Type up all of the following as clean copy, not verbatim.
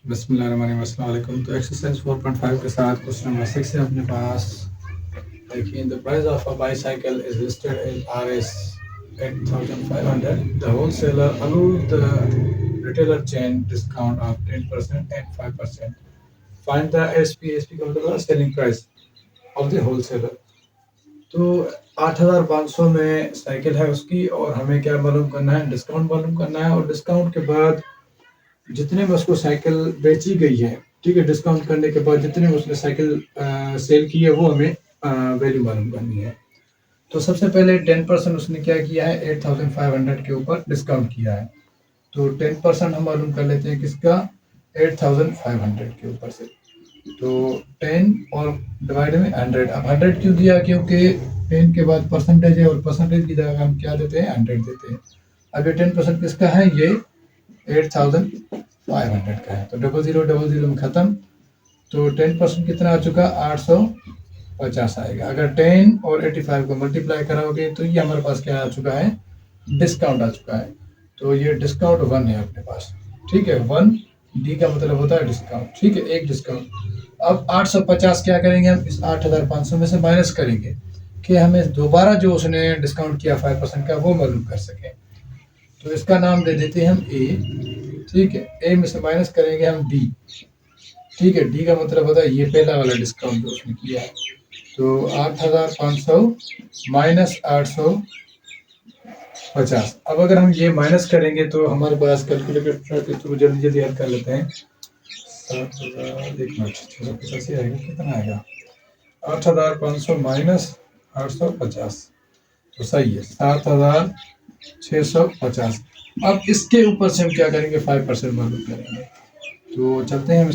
बिस्मिल्लाहिर्रहमानिर्रहीम, अस्सलाम वालेकुम। तो एक्सरसाइज 4.5 के साथ क्वेश्चन नंबर 6 है अपने पास। देखिए, the price of a bicycle is listed in RS 8500. The wholesaler allowed the retailer chain discount of 10% and 5%. Find the SP का मतलब selling price of the wholesaler. तो 8500 में साइकिल है उसकी, और हमें क्या मालूम करना है, डिस्काउंट मालूम करना है। और डिस्काउंट के बाद जितने में उसको साइकिल बेची गई है, ठीक है, डिस्काउंट करने के बाद जितने में उसने साइकिल सेल की है, वो हमें वैल्यू मालूम करनी है। तो सबसे पहले 10% उसने क्या किया है, 8500 के ऊपर डिस्काउंट किया है। तो 10% हम मालूम कर लेते हैं किसका, 8500 के ऊपर से। तो 10 और डिवाइड में 100। अब 100 क्यों दिया, क्योंकि 10 के बाद परसेंटेज है, और परसेंटेज की जगह हम क्या देते हैं, 100 देते हैं। अब ये 10% किसका है, ये 8500 का है। तो 0000 में खत्म। तो 10% कितना आ चुका, 850 आएगा। अगर 10 और 85 को मल्टीप्लाई कराओगे तो ये हमारे पास क्या आ चुका है, डिस्काउंट आ चुका है। तो ये डिस्काउंट 1 है अपने पास, ठीक है। 1 डी का मतलब होता है डिस्काउंट, ठीक है, एक डिस्काउंट। अब 850 क्या करेंगे हम, इस 8500 में से माइनस करेंगे कि हमें दोबारा जो उसने डिस्काउंट किया 5% का, वो मालूम कर सकें। तो इसका नाम दे देते हैं हम ए, ठीक है। ए में से माइनस करेंगे हम डी, ठीक है। डी का मतलब होता है ये पहला वाला डिस्काउंट जो उसने किया है। तो 8500 माइनस 850। अब अगर हम ये माइनस करेंगे तो हमारे पास कैलकुलेटर के थ्रू जल्दी जल्दी हल कर लेते हैं। 7000, एक मिनट, 685 आएगा, कितना आएगा, 8500 माइनस 850, तो सही है 7650। अब इसके ऊपर से हम क्या करेंगे, 5% मालूम करेंगे। तो चलते हैं, हम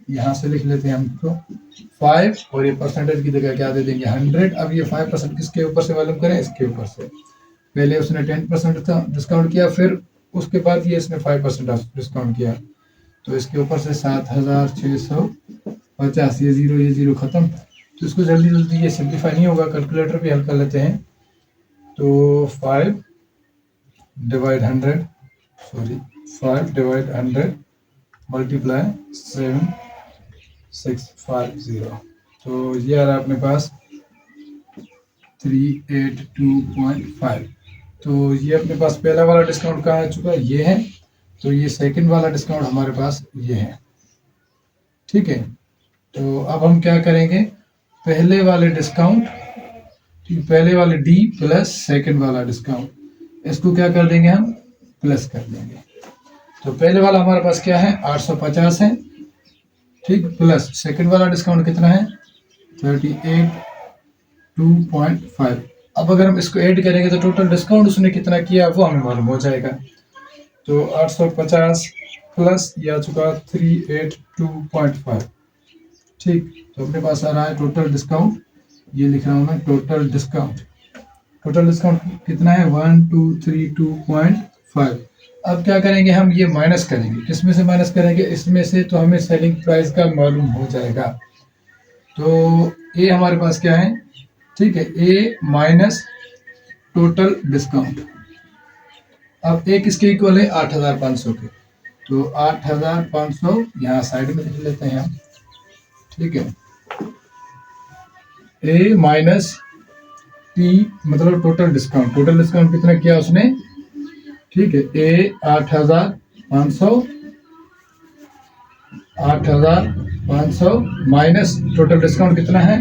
यहाँ से लिख लेते हैं हम तो 5, और ये परसेंटेज की जगह क्या दे देंगे, 100। अब ये 5% किसके ऊपर से मालूम करें, इसके ऊपर से। पहले उसने 10% का डिस्काउंट किया, फिर उसके बाद ये इसने 5% डिस्काउंट किया। तो इसके ऊपर से 7650, ये जीरो खत्म। तो इसको जल्दी जल्दी ये सिंप्लीफाई नहीं होगा, कैलकुलेटर भी हल कर लेते हैं। तो 5 डिवाइड 100, सॉरी 5 डिवाइड 100 मल्टीप्लाई 7650। तो ये आ रहा है अपने पास 382.5। तो ये अपने पास पहला वाला डिस्काउंट कहाँ आ चुका है, ये है। तो ये सेकंड वाला डिस्काउंट हमारे पास ये है, ठीक है। तो अब हम क्या करेंगे, पहले वाले डिस्काउंट, पहले वाले डी प्लस सेकंड वाला डिस्काउंट, इसको क्या कर देंगे, हम प्लस कर देंगे। तो पहले वाला हमारे पास क्या है, 850 है, ठीक, प्लस सेकंड वाला डिस्काउंट कितना है, 382.5। अब अगर हम इसको ऐड करेंगे तो टोटल डिस्काउंट उसने कितना किया वो हमें मालूम हो जाएगा। तो 850 प्लस ये आ चुका 382.5, ठीक। तो अपने पास आ रहा है टोटल डिस्काउंट, ये लिख रहा हूँ मैं, टोटल डिस्काउंट कितना है, 1232.5। अब क्या करेंगे, हम ये माइनस करेंगे, किसमें से माइनस करेंगे, इसमें से। तो हमें सेलिंग प्राइस का मालूम हो जाएगा। तो ए हमारे पास क्या है, ठीक है, ए माइनस टोटल डिस्काउंट। अब ए किसके इक्वल है, 8500 के। तो 8500 यहाँ साइड में लिख लेते हैं हम, ठीक है। ए माइनस टी मतलब टोटल डिस्काउंट कितना किया उसने, ठीक है। ए 8500 माइनस टोटल डिस्काउंट कितना है,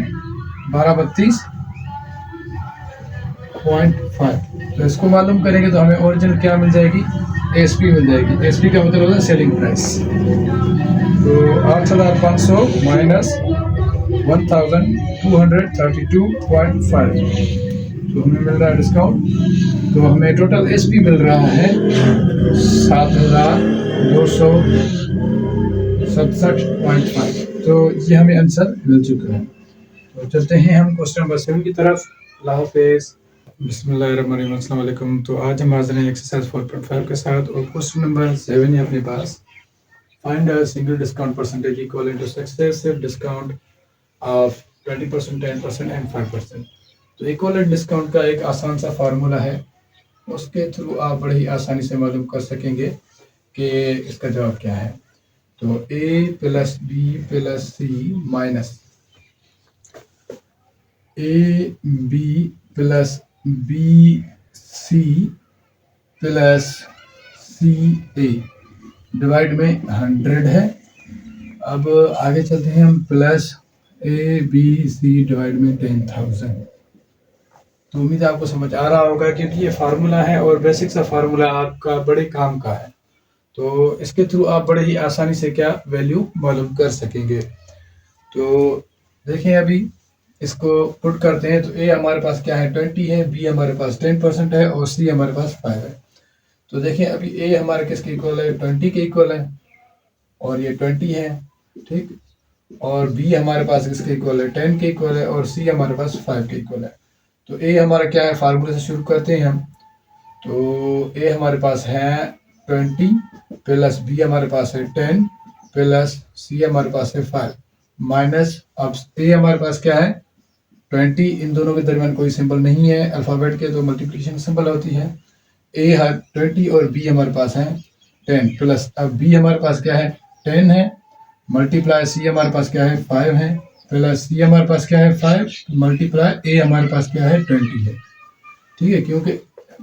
1232.5। तो इसको मालूम करेंगे तो हमें ओरिजिनल क्या मिल जाएगी, एसपी मिल जाएगी। एसपी का मतलब होता है सेलिंग प्राइस। तो 8500 माइनस 1232.5, तो हमें मिल रहा है डिस्काउंट। तो हमें टोटल एसपी मिल रहा है 7267.5। तो ये हमें आंसर मिल चुका है। तो चलते हैं हम क्वेश्चन नंबर 7 की तरफ। अल्लाह हाफिज़। बिस्मिल्लाहिर्रहमानिर्रहीम, अस्सलाम वालेकुम। तो आज हम हाजिर हैं एक्सरसाइज 4.5 के साथ, और क्वेश्चन नंबर 7 है अपने पास। Find a single discount percentage equal to successive discount of 20%, 10% and 5%। तो इक्वलेंट डिस्काउंट का एक आसान सा फार्मूला है, उसके थ्रू आप बड़ी आसानी से मालूम कर सकेंगे कि इसका जवाब क्या है। तो A plus B plus C minus A B plus B C plus C A divide में 100 है। अब आगे चलते हैं हम, plus A B C divide में 10,000। तो उम्मीद है आपको समझ आ रहा होगा, क्योंकि ये फार्मूला है और बेसिक सा फार्मूला आपका बड़े काम का है। तो इसके थ्रू आप बड़े ही आसानी से क्या वैल्यू मालूम कर सकेंगे। तो देखें अभी इसको पुट करते हैं। तो ए हमारे पास क्या है 20 है, बी हमारे पास 10% है और सी हमारे पास 5 है। तो देखें अभी ए हमारे किसके इक्वल है 20 के इक्वल है और ये 20 है, ठीक। और बी हमारे पास किसके इक्वल है 10 के इक्वल है और सी हमारे पास 5 के इक्वल है। तो ए हमारा क्या है, फार्मूले से शुरू करते हैं हम। तो ए हमारे पास है 20 प्लस बी हमारे पास है 10 प्लस सी हमारे पास है 5 माइनस, अब ए हमारे पास क्या है 20, इन दोनों के दरमियान कोई सिंबल नहीं है अल्फ़ाबेट के, तो मल्टीप्लिकेशन सिंबल होती है। ए है 20 और बी हमारे पास है 10 प्लस, अब बी हमारे पास क्या है 10 है, मल्टीप्लाई सी हमारे पास क्या है 5 है, प्लस सी हमारे पास क्या है 5 मल्टीप्लाई ए हमारे पास क्या है 20 है, ठीक है। क्योंकि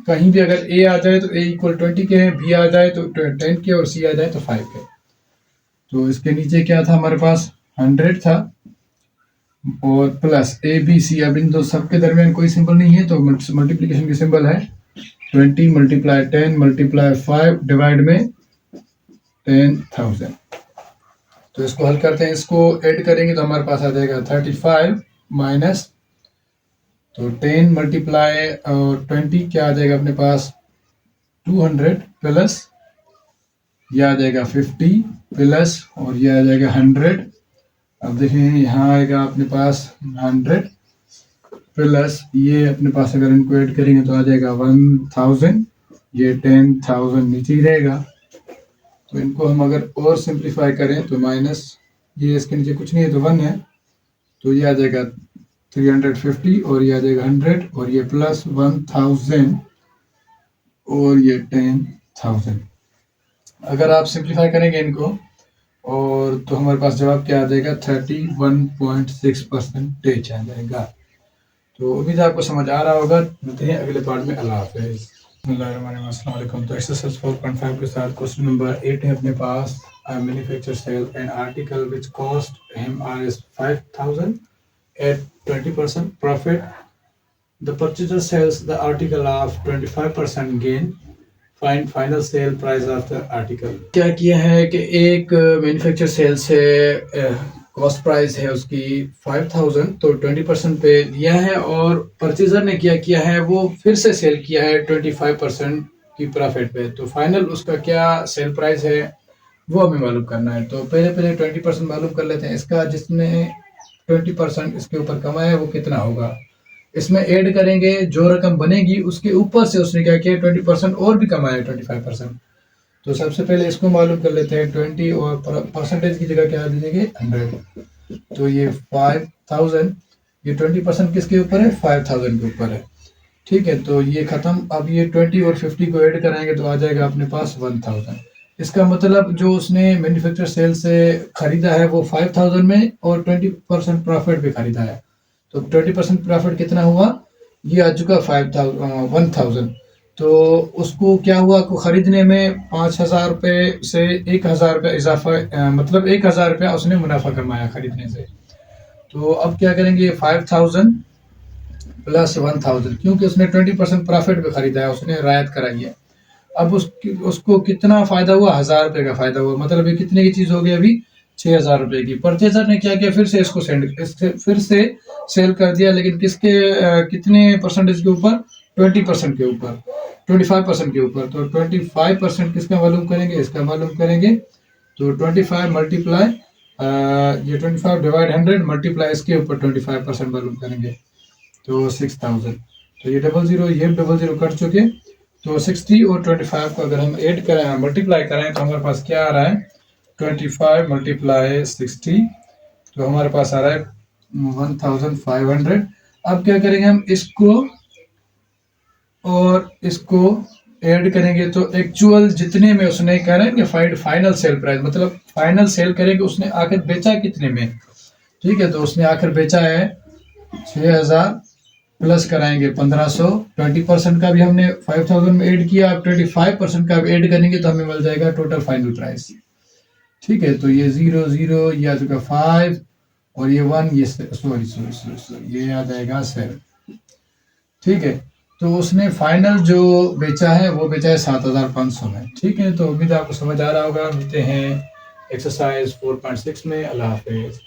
कहीं भी अगर ए आ जाए तो ए इक्वल 20 के है, बी आ जाए तो 10 के और सी आ जाए तो 5 के। तो इसके नीचे क्या था हमारे पास 100 था और प्लस ए बी सी, अब इन दो सबके दरमियान कोई सिंबल नहीं है तो मल्टीप्लिकेशन की सिंबल है 20 मल्टीप्लाई 10 मल्टीप्लाई 5 डिवाइड में 10,000। तो इसको हल करते हैं, इसको ऐड करेंगे तो हमारे पास आ जाएगा 35 माइनस, तो 10 मल्टीप्लाई और 20 क्या आ जाएगा अपने पास 200 प्लस ये आ जाएगा 50 प्लस और ये आ जाएगा 100। अब देखें यहाँ आएगा अपने पास 100 प्लस ये अपने पास अगर इनको ऐड करेंगे तो आ जाएगा 1000, ये 10,000 नीचे ही रहेगा। तो इनको हम अगर और सिंप्लीफाई करें तो माइनस ये इसके नीचे कुछ नहीं है तो 1 है, तो ये आ जाएगा 350 और ये आ जाएगा 100 और ये प्लस 1000 और ये 10,000। अगर आप सिंप्लीफाई करेंगे इनको और तो हमारे पास जवाब क्या आ जाएगा 31.6% आ जाएगा। तो उम्मीद है आपको समझ आ रहा होगा। मिलते हैं अगले पार्ट में। अल्लाह हाफिज़। अस्सलाम वालेकुम। तो एक्सरसाइज 4.5 के साथ क्वेश्चन नंबर 8 है अपने पास। Manufacture sell an article which cost him Rs 5,000 at 20% profit. The purchaser sells the article of 25% gain. Find final sale price of the article. क्या किया है कि एक मैन्युफैक्चर सेल से कॉस्ट प्राइस है उसकी 5,000, तो 20% पे लिया है और परचेजर ने क्या किया है वो फिर से सेल किया है 25% की प्रॉफिट पे। तो फाइनल उसका क्या सेल प्राइस है वो हमें मालूम करना है। तो पहले 20% मालूम कर लेते हैं। इसका जिसने 20% इसके ऊपर कमाया है वो कितना होगा, इसमें ऐड करेंगे जो रकम बनेगी उसके ऊपर से उसने क्या किया 20% और भी कमाया 25%। तो सबसे पहले इसको मालूम कर लेते हैं 20 और परसेंटेज की जगह क्या दे देंगे 100। तो ये 5,000, ये 20% किसके ऊपर है 5,000 के ऊपर है, ठीक है। तो ये खत्म। अब ये 20 और 50 को ऐड कराएंगे तो आ जाएगा अपने पास 1,000। इसका मतलब जो उसने मैन्युफैक्चर सेल से खरीदा है वो 5,000 में और 20% प्रॉफिट पे खरीदा है। तो 20% प्रॉफिट कितना हुआ, ये आ चुका 1,000। तो उसको क्या हुआ को खरीदने में 5,000 रुपये से 1,000 रुपया इजाफा, मतलब 1,000 रुपया उसने मुनाफा कमाया खरीदने से। तो अब क्या करेंगे 5,000 प्लस 1,000, क्योंकि उसने 20% प्रॉफिट पे खरीदा है, उसने रियायत कराई है। अब उसको कितना फ़ायदा हुआ 1,000 रुपये का फ़ायदा हुआ, मतलब ये कितने की चीज़ हो गई अभी 6,000 रुपये की। परचेजर ने क्या किया फिर से इसको फिर से सेल कर दिया, लेकिन किसके कितने परसेंटेज के ऊपर 20% के ऊपर 25% के ऊपर। तो 25% किसका मालूम करेंगे, इसका मालूम करेंगे। तो 25 मल्टीप्लाई ये 25 डिवाइड 100 मल्टीप्लाई इसके ऊपर 25% मालूम करेंगे तो 6,000। तो ये 00 ये 00 कट चुके। तो 60 और 25 को अगर हम ऐड करें मल्टीप्लाई करें तो हमारे पास क्या आ रहा है 25 मल्टीप्लाई 60, तो हमारे पास आ रहा है 1,500। अब क्या करेंगे हम इसको और इसको ऐड करेंगे तो एक्चुअल जितने में उसने कह रहे हैं कि फाइनल सेल प्राइस, मतलब फाइनल सेल करेंगे उसने आखिर बेचा कितने में। ठीक है, तो उसने आखिर बेचा है 6000 प्लस कराएंगे 1500, 20% का भी हमने 5000 में ऐड किया, अब 25% का ऐड करेंगे तो हमें मिल जाएगा टोटल फाइनल प्राइस। ठीक है, तो ये 0 ये आ चुका 5 और ये 1, ये सॉरी ये आ जाएगा 7। ठीक है, तो उसने फाइनल जो बेचा है वो बेचा है 7500 में। ठीक है, तो उम्मीद आपको समझ आ रहा होगा। मिलते हैं एक्सरसाइज 4.6 में। अल्लाह हाफिज।